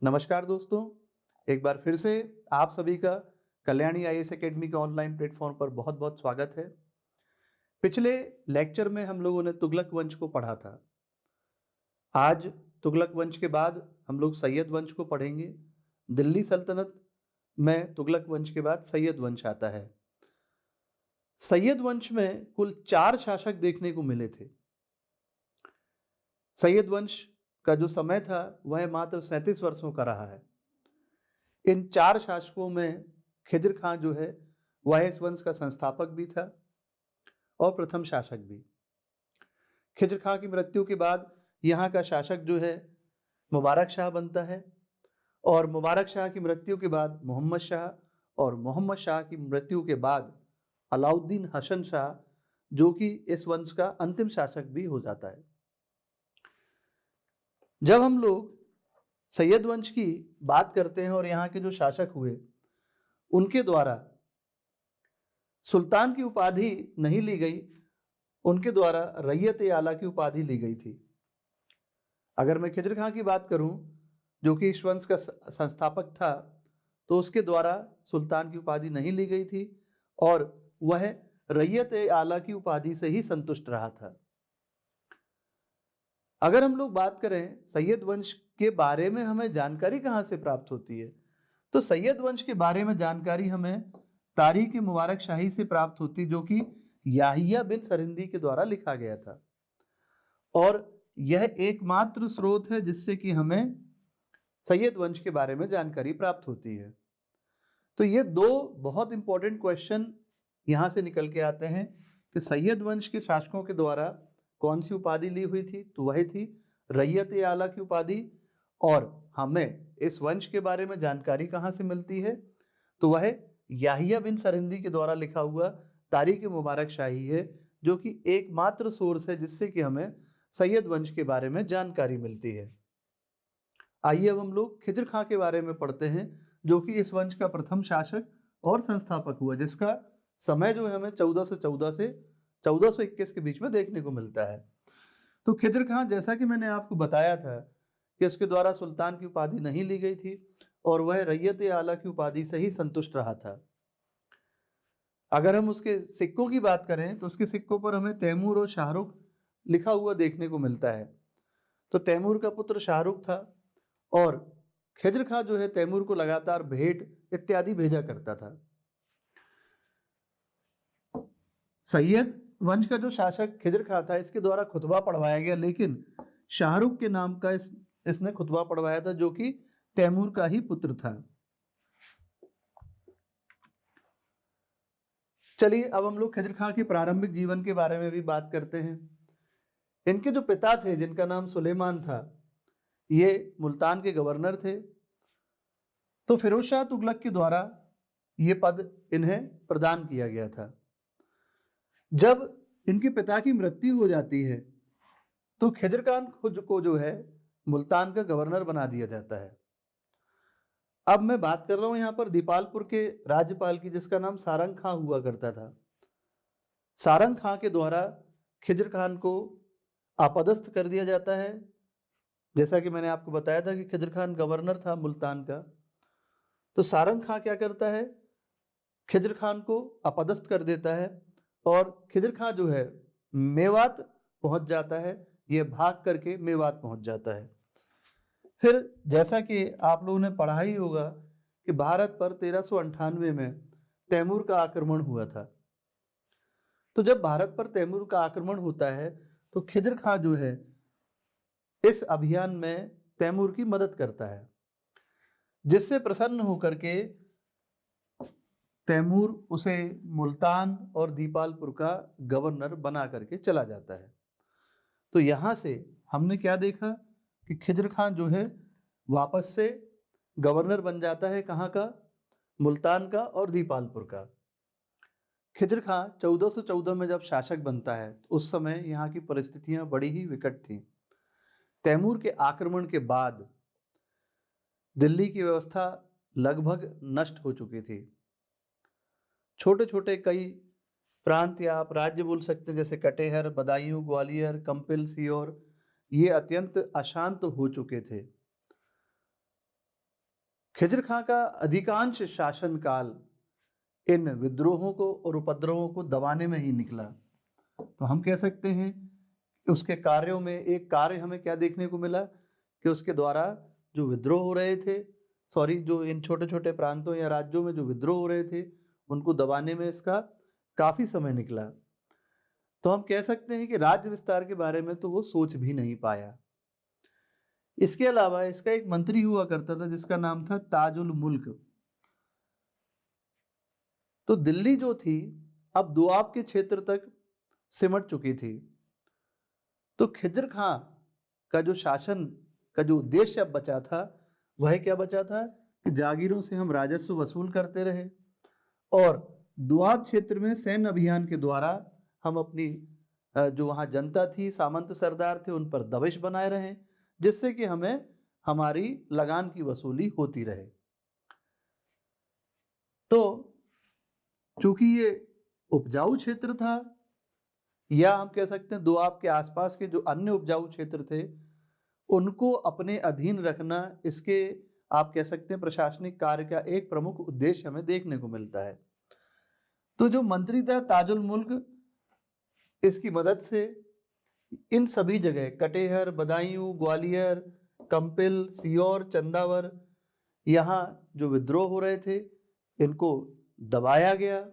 नमस्कार दोस्तों, एक बार फिर से आप सभी का कल्याणी आईएएस एकेडमी के ऑनलाइन प्लेटफॉर्म पर बहुत-बहुत स्वागत है। पिछले लेक्चर में हम लोगों ने तुगलक वंश को पढ़ा था। आज तुगलक वंश के बाद हम लोग सैयद वंश को पढ़ेंगे। दिल्ली सल्तनत में तुगलक वंश के बाद सैयद वंश आता है। सैयद वंश में कुल 4 शासक देखने को मिले थे। सैयद वंश का जो समय था वह मात्र 37 वर्षों का रहा है। इन 4 शासकों में खिज्र खां जो है वह इस वंश का संस्थापक भी था और प्रथम शासक भी। खिज्र खां की मृत्यु के बाद यहाँ का शासक जो है मुबारक शाह बनता है और मुबारक शाह की मृत्यु के बाद मोहम्मद शाह और मोहम्मद शाह की मृत्यु के बाद अलाउद्दीन हसन शाह जो कि इस वंश का अंतिम शासक भी हो जाता है। जब हम लोग सैयद वंश की बात करते हैं और यहाँ के जो शासक हुए उनके द्वारा सुल्तान की उपाधि नहीं ली गई, उनके द्वारा रैयत-ए-आला की उपाधि ली गई थी। अगर मैं खिज्र खां की बात करूं, जो कि इस वंश का संस्थापक था, तो उसके द्वारा सुल्तान की उपाधि नहीं ली गई थी और वह रैयत-ए-आला की उपाधि से ही संतुष्ट रहा था। अगर हम लोग बात करें सैयद वंश के बारे में हमें जानकारी कहाँ से प्राप्त होती है, तो सैयद वंश के बारे में जानकारी हमें तारीख मुबारक शाही से प्राप्त होती जो कि याहिया बिन सरिंदी के द्वारा लिखा गया था और यह एकमात्र स्रोत है जिससे कि हमें सैयद वंश के बारे में जानकारी प्राप्त होती है। तो ये दो बहुत इंपॉर्टेंट क्वेश्चन यहाँ से निकल के आते हैं कि सैयद वंश के शासकों के द्वारा कौन सी उपाधि ली हुई थी, तो वह थी रैयत-ए-आला की उपाधि और हमें इस वंश के बारे में जानकारी कहाँ से मिलती है, तो वह याहिया बिन सरिंदी के द्वारा लिखा हुआ तारीख मुबारक शाही है जो कि एकमात्र सोर्स है जिससे कि हमें सैयद वंश के बारे में जानकारी मिलती है। आइए अब हम लोग खिज्र खां के बारे में पढ़ते हैं जो कि इस वंश का प्रथम शासक और संस्थापक हुआ जिसका समय जो है हमें 1414 से 1421 के बीच में देखने को मिलता है। तो खिज्र खां जैसा कि मैंने आपको बताया था कि उसके द्वारा सुल्तान की उपाधि नहीं ली गई थी और वह रैयत-ए-आला की उपाधि से ही संतुष्ट रहा था। अगर हम उसके सिक्कों की बात करें तो उसके सिक्कों पर हमें तैमूर और शाहरुख लिखा हुआ देखने को मिलता है। तो तैमूर का पुत्र शाहरुख था और खिज्र खां जो है तैमूर को लगातार भेंट इत्यादि भेजा करता था। सैयद वंश का जो शासक खिज्र खां था इसके द्वारा खुतबा पढ़वाया गया लेकिन शाहरुख के नाम का इसने खुतबा पढ़वाया था जो कि तैमूर का ही पुत्र था। चलिए अब हम लोग खिज्र खां के प्रारंभिक जीवन के बारे में भी बात करते हैं। इनके जो पिता थे जिनका नाम सुलेमान था, ये मुल्तान के गवर्नर थे। तो फिरोज शाह तुगलक के द्वारा ये पद इन्हें प्रदान किया गया था। जब इनके पिता की मृत्यु हो जाती है तो खिज्र खान खुद को जो है मुल्तान का गवर्नर बना दिया जाता है। अब मैं बात कर रहा हूं यहाँ पर दीपालपुर के राज्यपाल की जिसका नाम सारंग खां हुआ करता था। सारंग खां के द्वारा खिज्र खान को अपदस्थ कर दिया जाता है। जैसा कि मैंने आपको बताया था कि खिज्र खान गवर्नर था मुल्तान का। तो सारंग खां क्या करता है, खिज्र खान को अपदस्थ कर देता है और खिज्र खां जो है मेवात पहुंच जाता है। ये भाग करके मेवात पहुंच जाता है। फिर जैसा कि आप लोगों ने पढ़ा ही होगा कि भारत पर 1398 में तैमूर का आक्रमण हुआ था। तो जब भारत पर तैमूर का आक्रमण होता है तो खिज्र खां जो है इस अभियान में तैमूर की मदद करता है जिससे प्रसन्न होकर के तैमूर उसे मुल्तान और दीपालपुर का गवर्नर बना करके चला जाता है। तो यहाँ से हमने क्या देखा कि खिज्र खां जो है वापस से गवर्नर बन जाता है कहाँ का, मुल्तान का और दीपालपुर का। खिज्र खां 1414 में जब शासक बनता है तो उस समय यहाँ की परिस्थितियां बड़ी ही विकट थीं। तैमूर के आक्रमण के बाद दिल्ली की व्यवस्था लगभग नष्ट हो चुकी थी। छोटे छोटे कई प्रांत या आप राज्य बोल सकते हैं जैसे कटेहर, बदायूं, ग्वालियर, कंपिल, सीहोर, ये अत्यंत अशांत हो चुके थे। खिज्र खां का अधिकांश शासन काल इन विद्रोहों को और उपद्रवों को दबाने में ही निकला। तो हम कह सकते हैं कि उसके कार्यों में एक कार्य हमें क्या देखने को मिला कि उसके द्वारा जो विद्रोह हो रहे थे, जो इन छोटे छोटे प्रांतों या राज्यों में जो विद्रोह हो रहे थे उनको दबाने में इसका काफी समय निकला। तो हम कह सकते हैं कि राज्य विस्तार के बारे में तो वो सोच भी नहीं पाया। इसके अलावा इसका एक मंत्री हुआ करता था जिसका नाम था ताजुल मुल्क। तो दिल्ली जो थी अब दोआब के क्षेत्र तक सिमट चुकी थी। तो खिज्र खां का जो शासन का जो उद्देश्य अब बचा था वह क्या बचा था कि जागीरों से हम राजस्व वसूल करते रहे और दोआब क्षेत्र में सैन्य अभियान के द्वारा हम अपनी जो वहाँ जनता थी, सामंत सरदार थे, उन पर दबिश बनाए रहे, जिससे कि हमें हमारी लगान की वसूली होती रहे। तो चूंकि ये उपजाऊ क्षेत्र था, या हम कह सकते हैं दोआब के आसपास के जो अन्य उपजाऊ क्षेत्र थे उनको अपने अधीन रखना, इसके आप कह सकते हैं प्रशासनिक कार्य का एक प्रमुख उद्देश्य हमें देखने को मिलता है। तो जो मंत्री था ताजुल मुल्क, इसकी मदद से इन सभी जगह कटेहर, बदायूं, ग्वालियर, कंपिल, सीहोर, चंदावर, यहाँ जो विद्रोह हो रहे थे इनको दबाया गया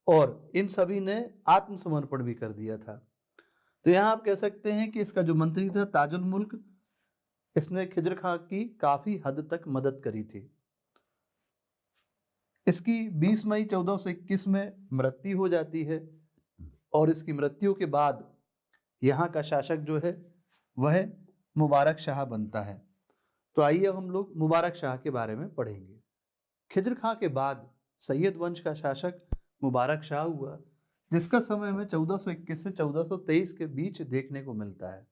और इन सभी ने आत्मसमर्पण भी कर दिया था। तो यहाँ आप कह सकते हैं कि इसका जो मंत्री था ताजुल मुल्क, इसने खिज्र खां की काफी हद तक मदद करी थी। इसकी 20 मई 1421 में मृत्यु हो जाती है और इसकी मृत्यु के बाद यहाँ का शासक जो है वह मुबारक शाह बनता है। तो आइए अब हम लोग मुबारक शाह के बारे में पढ़ेंगे। खिज्र खां के बाद सैयद वंश का शासक मुबारक शाह हुआ, जिसका समय हमें 1421 से 1423 के बीच देखने को मिलता है।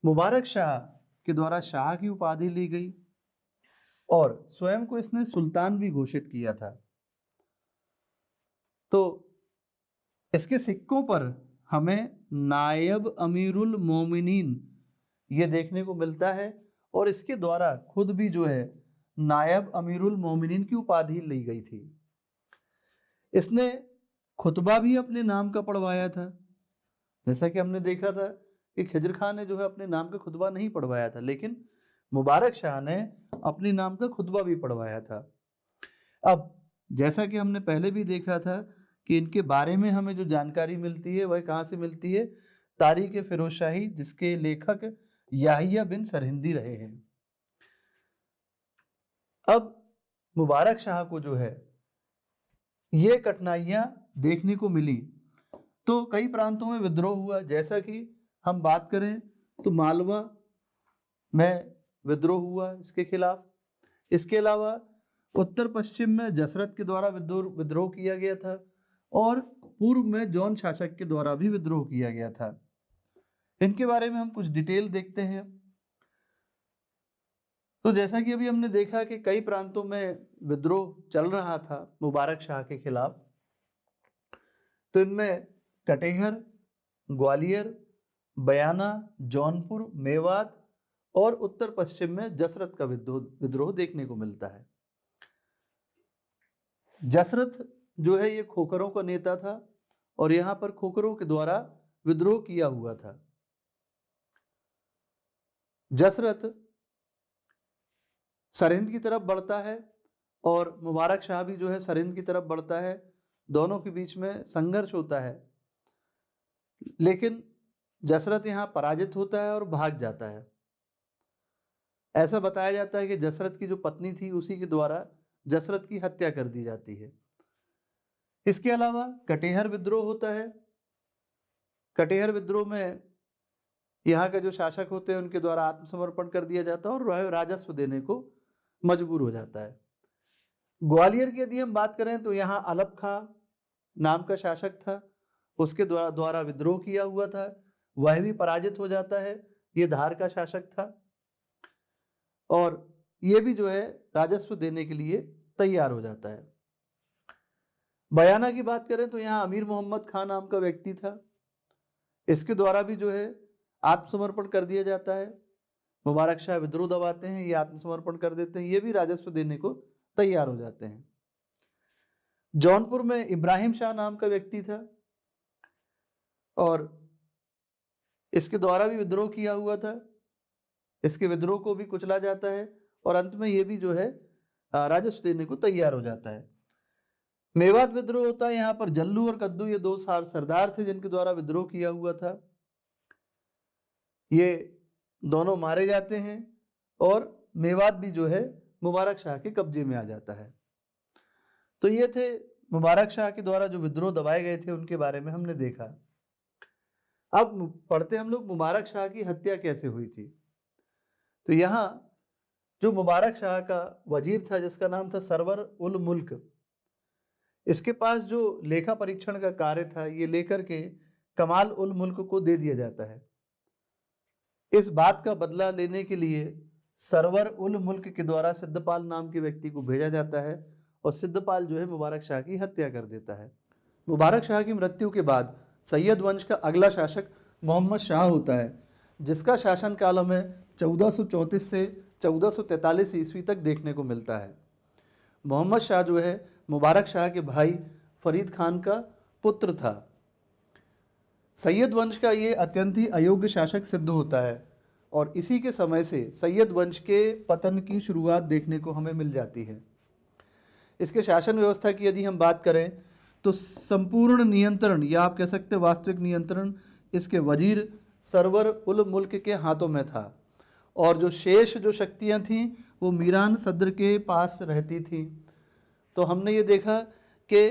मुबारक शाह के द्वारा शाह की उपाधि ली गई और स्वयं को इसने सुल्तान भी घोषित किया था। तो इसके सिक्कों पर हमें नायब अमीरुल मोमिनीन ये देखने को मिलता है और इसके द्वारा खुद भी जो है नायब अमीरुल मोमिनीन की उपाधि ली गई थी। इसने खुतबा भी अपने नाम का पढ़वाया था। जैसा कि हमने देखा था कि खिज्र खां ने जो है अपने नाम का खुतबा नहीं पढ़वाया था, लेकिन मुबारक शाह ने अपने नाम का खुतबा भी पढ़वाया था। अब जैसा कि हमने पहले भी देखा था कि इनके बारे में हमें जो जानकारी मिलती है वह कहाँ से मिलती है, तारीख फिरोज शाही, जिसके लेखक याहिया बिन सरहिंदी रहे हैं। अब मुबारक शाह को जो है ये कठिनाइयां देखने को मिली, तो कई प्रांतों में विद्रोह हुआ। जैसा कि हम बात करें तो मालवा में विद्रोह हुआ इसके खिलाफ। इसके अलावा उत्तर पश्चिम में जसरत के द्वारा विद्रोह किया गया था और पूर्व में जॉन शासक के द्वारा भी विद्रोह किया गया था। इनके बारे में हम कुछ डिटेल देखते हैं। तो जैसा कि अभी हमने देखा कि कई प्रांतों में विद्रोह चल रहा था मुबारक शाह के खिलाफ, तो इनमें कटेहर, ग्वालियर, बयाना, जौनपुर, मेवात और उत्तर पश्चिम में जसरत का विद्रोह देखने को मिलता है। जसरत जो है ये खोखरों का नेता था और यहाँ पर खोखरों के द्वारा विद्रोह किया हुआ था। जसरत सरहिंद की तरफ बढ़ता है और मुबारक शाह भी जो है सरहिंद की तरफ बढ़ता है। दोनों के बीच में संघर्ष होता है, लेकिन जसरत यहाँ पराजित होता है और भाग जाता है। ऐसा बताया जाता है कि जसरत की जो पत्नी थी उसी के द्वारा जसरत की हत्या कर दी जाती है। इसके अलावा कटेहर विद्रोह होता है। कटेहर विद्रोह में यहाँ के जो शासक होते हैं उनके द्वारा आत्मसमर्पण कर दिया जाता है और वह राजस्व देने को मजबूर हो जाता है। ग्वालियर की यदि हम बात करें तो यहाँ अलप खां नाम का शासक था, उसके द्वारा विद्रोह किया हुआ था, वह भी पराजित हो जाता है। ये धार का शासक था और ये भी जो है राजस्व देने के लिए तैयार हो जाता है। बयाना की बात करें तो यहाँ अमीर मोहम्मद खान नाम का व्यक्ति था, इसके द्वारा भी जो है आत्मसमर्पण कर दिया जाता है। मुबारक शाह विद्रोह दबाते हैं, ये आत्मसमर्पण कर देते हैं, ये भी राजस्व देने को तैयार हो जाते हैं। जौनपुर में इब्राहिम शाह नाम का व्यक्ति था और इसके द्वारा भी विद्रोह किया हुआ था। इसके विद्रोह को भी कुचला जाता है और अंत में ये भी जो है राजस्व देने को तैयार हो जाता है। मेवात विद्रोह होता है, यहाँ पर जल्लू और कद्दू ये दो सरदार थे जिनके द्वारा विद्रोह किया हुआ था। ये दोनों मारे जाते हैं और मेवात भी जो है मुबारक शाह के कब्जे में आ जाता है। तो ये थे मुबारक शाह के द्वारा जो विद्रोह दबाए गए थे, उनके बारे में हमने देखा। अब पढ़ते हम लोग मुबारक शाह की हत्या कैसे हुई थी। तो यहाँ जो मुबारक शाह का वजीर था जिसका नाम था सरवर उल मुल्क, इसके पास जो लेखा परीक्षण का कार्य था ये लेकर के कमाल उल मुल्क को दे दिया जाता है। इस बात का बदला लेने के लिए सरवर उल मुल्क के द्वारा सिद्धपाल नाम के व्यक्ति को भेजा जाता है और सिद्धपाल जो है मुबारक शाह की हत्या कर देता है। मुबारक शाह की मृत्यु के बाद सैयद वंश का अगला शासक मोहम्मद शाह होता है, जिसका शासनकाल हमें 1434 से 1443 ईस्वी तक देखने को मिलता है। मोहम्मद शाह जो है मुबारक शाह के भाई फरीद खान का पुत्र था। सैयद वंश का ये अत्यंत ही अयोग्य शासक सिद्ध होता है और इसी के समय से सैयद वंश के पतन की शुरुआत देखने को हमें मिल जाती है। इसके शासन व्यवस्था की यदि हम बात करें तो संपूर्ण नियंत्रण या आप कह सकते हैं वास्तविक नियंत्रण इसके वजीर सरवर उल मुल्क के हाथों में था और जो शेष जो शक्तियां थीं वो मीरान सद्र के पास रहती थीं। तो हमने ये देखा कि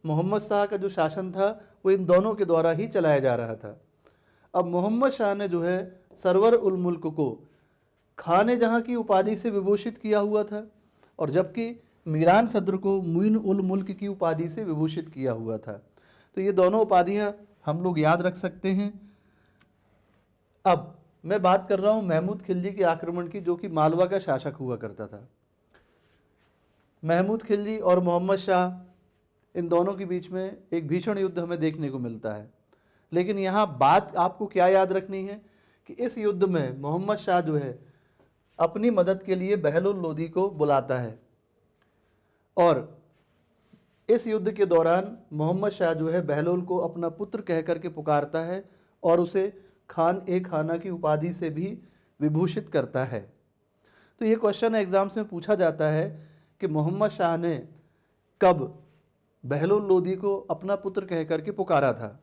मोहम्मद शाह का जो शासन था वो इन दोनों के द्वारा ही चलाया जा रहा था। अब मोहम्मद शाह ने जो है सरवर उल मुल्क को खाने जहाँ की उपाधि से विभूषित किया हुआ था और जबकि मीरान सद्र को मुइन उल मुल्क की उपाधि से विभूषित किया हुआ था। तो ये दोनों उपाधियाँ हम लोग याद रख सकते हैं। अब मैं बात कर रहा हूँ महमूद खिलजी के आक्रमण की, जो कि मालवा का शासक हुआ करता था। महमूद खिलजी और मोहम्मद शाह इन दोनों के बीच में एक भीषण युद्ध हमें देखने को मिलता है। लेकिन यहाँ बात आपको क्या याद रखनी है कि इस युद्ध में मोहम्मद शाह जो है अपनी मदद के लिए बहलुल लोदी को बुलाता है और इस युद्ध के दौरान मोहम्मद शाह जो है बहलोल को अपना पुत्र कह करके पुकारता है और उसे खान ए खाना की उपाधि से भी विभूषित करता है। तो ये क्वेश्चन एग्जाम्स में पूछा जाता है कि मोहम्मद शाह ने कब बहलोल लोदी को अपना पुत्र कह करके पुकारा था।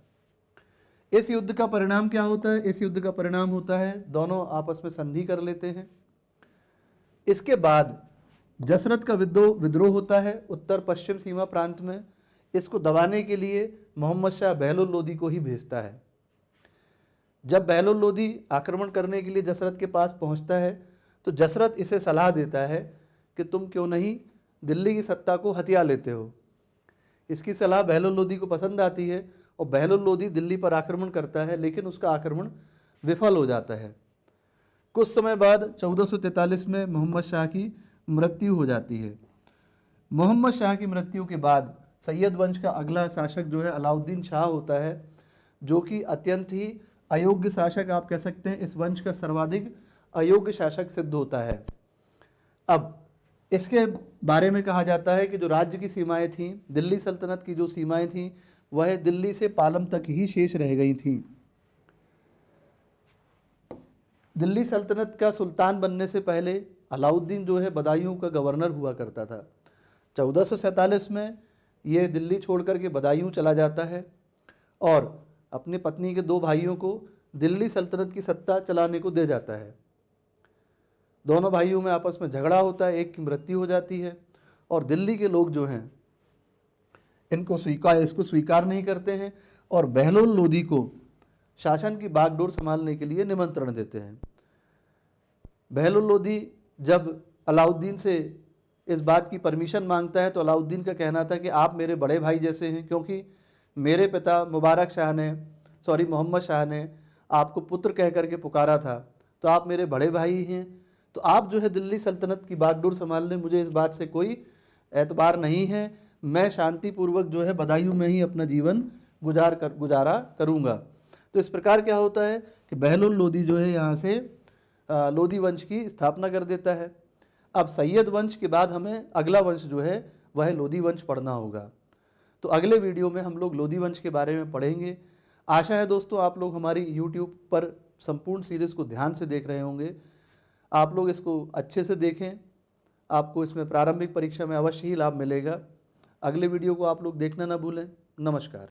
इस युद्ध का परिणाम क्या होता है? इस युद्ध का परिणाम होता है दोनों आपस में संधि कर लेते हैं। इसके बाद जसरत का विद्रोह होता है उत्तर पश्चिम सीमा प्रांत में। इसको दबाने के लिए मोहम्मद शाह बहलोल लोदी को ही भेजता है। जब बहलोल लोदी आक्रमण करने के लिए जसरत के पास पहुंचता है तो जसरत इसे सलाह देता है कि तुम क्यों नहीं दिल्ली की सत्ता को हथिया लेते हो। इसकी सलाह बहलोल लोदी को पसंद आती है और बहलोल लोदी दिल्ली पर आक्रमण करता है, लेकिन उसका आक्रमण विफल हो जाता है। कुछ समय बाद 1443 में मोहम्मद शाह की मृत्यु हो जाती है। मोहम्मद शाह की मृत्यु के बाद सैयद वंश का अगला शासक जो है अलाउद्दीन शाह होता है, जो कि अत्यंत ही अयोग्य शासक आप कह सकते हैं। इस वंश का सर्वाधिक अयोग्य शासक सिद्ध होता है। अब इसके बारे में कहा जाता है कि जो राज्य की सीमाएं थीं, दिल्ली सल्तनत की जो सीमाएं थीं, वह दिल्ली से पालम तक ही शेष रह गई थीं। दिल्ली सल्तनत का सुल्तान बनने से पहले अलाउद्दीन जो है बदायूं का गवर्नर हुआ करता था। 1447 में ये दिल्ली छोड़ करके बदायूं चला जाता है और अपनी पत्नी के दो भाइयों को दिल्ली सल्तनत की सत्ता चलाने को दे जाता है। दोनों भाइयों में आपस में झगड़ा होता है, एक की मृत्यु हो जाती है और दिल्ली के लोग जो हैं इसको स्वीकार नहीं करते हैं और बहलोल लोदी को शासन की बागडोर संभालने के लिए निमंत्रण देते हैं। बहलोल लोदी जब अलाउद्दीन से इस बात की परमिशन मांगता है तो अलाउद्दीन का कहना था कि आप मेरे बड़े भाई जैसे हैं, क्योंकि मेरे पिता मोहम्मद शाह ने आपको पुत्र कह करके पुकारा था, तो आप मेरे बड़े भाई हैं, तो आप जो है दिल्ली सल्तनत की बागडोर संभालने, मुझे इस बात से कोई एतबार नहीं है। मैं शांतिपूर्वक जो है बदायूं में ही अपना जीवन गुजारा करूँगा। तो इस प्रकार क्या होता है कि बहलोल लोदी जो है यहाँ से लोधी वंश की स्थापना कर देता है। अब सैयद वंश के बाद हमें अगला वंश जो है वह लोधी वंश पढ़ना होगा। तो अगले वीडियो में हम लोग लोधी वंश के बारे में पढ़ेंगे। आशा है दोस्तों आप लोग हमारी YouTube पर संपूर्ण सीरीज़ को ध्यान से देख रहे होंगे। आप लोग इसको अच्छे से देखें, आपको इसमें प्रारंभिक परीक्षा में अवश्य ही लाभ मिलेगा। अगले वीडियो को आप लोग देखना ना भूलें। नमस्कार।